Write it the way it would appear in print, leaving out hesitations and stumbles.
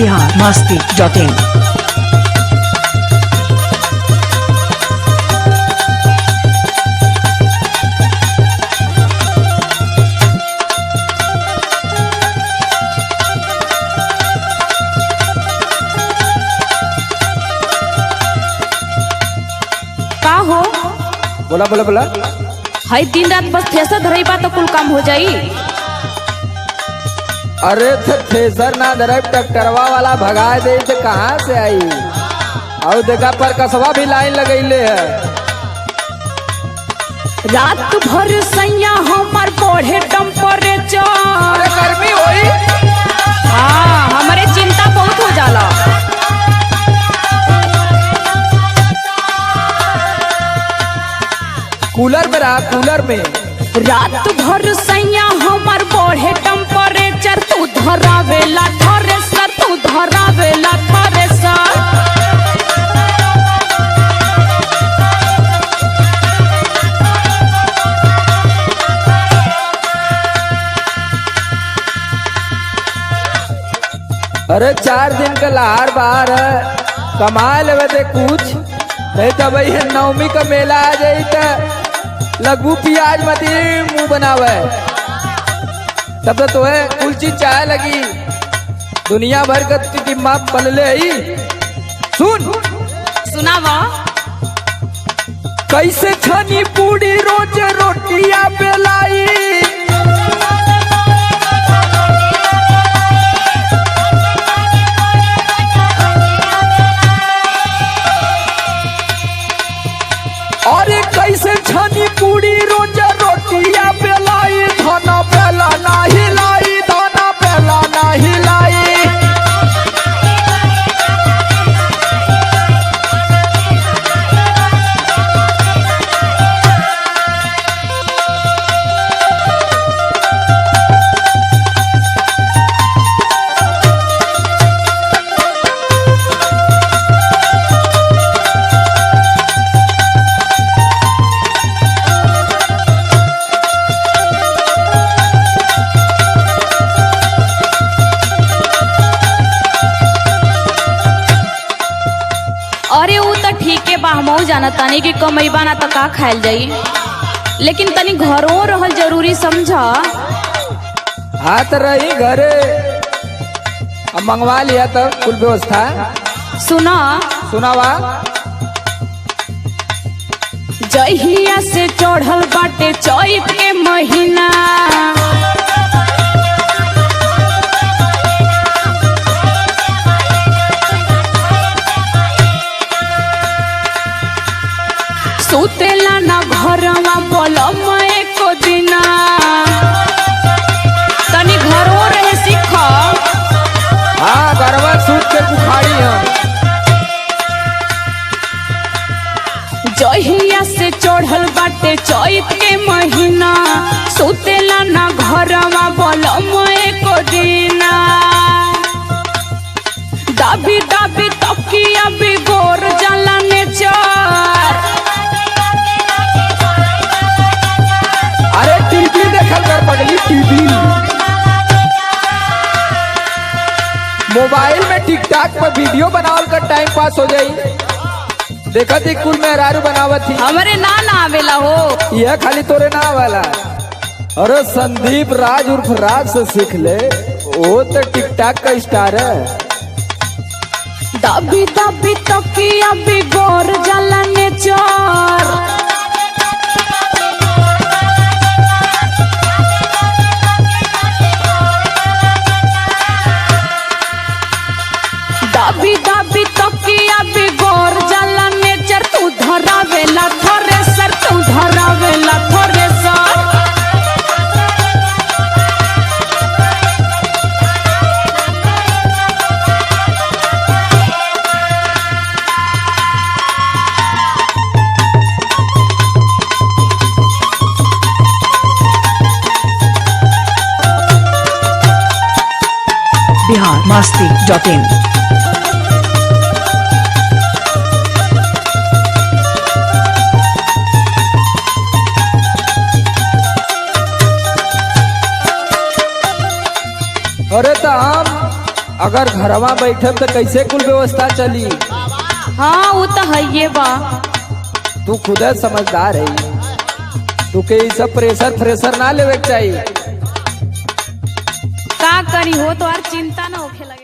biharmasti.in। का हो बोला बोला बोला। हई दिन रात बस थ्रेसर धरई बा तो कुल काम हो जाई। अरे थ्रेसर ना धरब ट्रैक्टरवा वाला भगा दे तो कहाँ से आई। और देखा पर कसवा भी लाइन लगैले है। रात भर सैया हमार बढ़े टेम्परेचर। अरे गर्मी होई। हाँ हमारे चिंता बहुत हो जाला। कूलर में रहा कूलर में। रात भर सैया हमार बढ़े टेम्परेचर। तू धरावेला थ्रेसर, तू धरावेला थ्रेसर। अरे 4 दिन का लहार बाहर है, कमा लेवे दे कुछ। नहीं तो भाई नवमी का मेला आ जाई तो लगभू प्याज मत मुंह बनावे। तब तो है कुल चीज चाहे लगी। दुनिया भर का दिमाग पलले ही। सुन सुनावा कैसे छनी पूरी रोज रोटियां बेलाई। अरे कैसे छनी पूरी रोज रोटियां बेलाई। धना बेला नाही लाई, धना बेला नाही लाई। अरे वो तो ठीक है बा, हमहू जाना तानी कि कमैबा ना तो का खायल जाई। लेकिन तनी घरों रहल जरूरी समझा। हाथ रही घरे अब मंगवा लिया तब कुल व्यवस्था। सुना सुनावा जहिया से चढ़ल बाटे चैत के महीना। सुतेला ना घरवा बोलम एको दिना। तनी घरों रहे सीख। हाँ गरबा सूट के बुखारी हम। जहिया से चढ़ल बाटे चैत के महीना। सुतेला ना घरवा बोलम एको दिना। दाबी दाबी तकिया बिगोर जाला नेचर। अरे टीवी देखल कर पगली टीवी। मोबाइल में टिकटॉक पर वीडियो बनावल कर टाइम पास हो जाई। देखा थी कुल मेहरारू बनावत थी। हमरे ना आवेला हो। यह खाली तोरे ना वाला। अरे संदीप राज उर्फ राज से सीख ले, वो तो टिकटॉक का स्टार है। दाबी दाबी तकिया बिगोर जाला नेचर। दाबी दाबी तकिया बिगोर जाला नेचर। तू धरावेला थ्रेसर, तू धरावेला थ्रेसर। biharmasti.in। अगर घरवा बैठब तो कैसे कुल व्यवस्था चली। हाँ वो तो है ये बा। तू खुद समझदार है, तू के सब प्रेशर ना लेवे के चाहिए। का करी हो तो यार चिंता ना होखे लगे।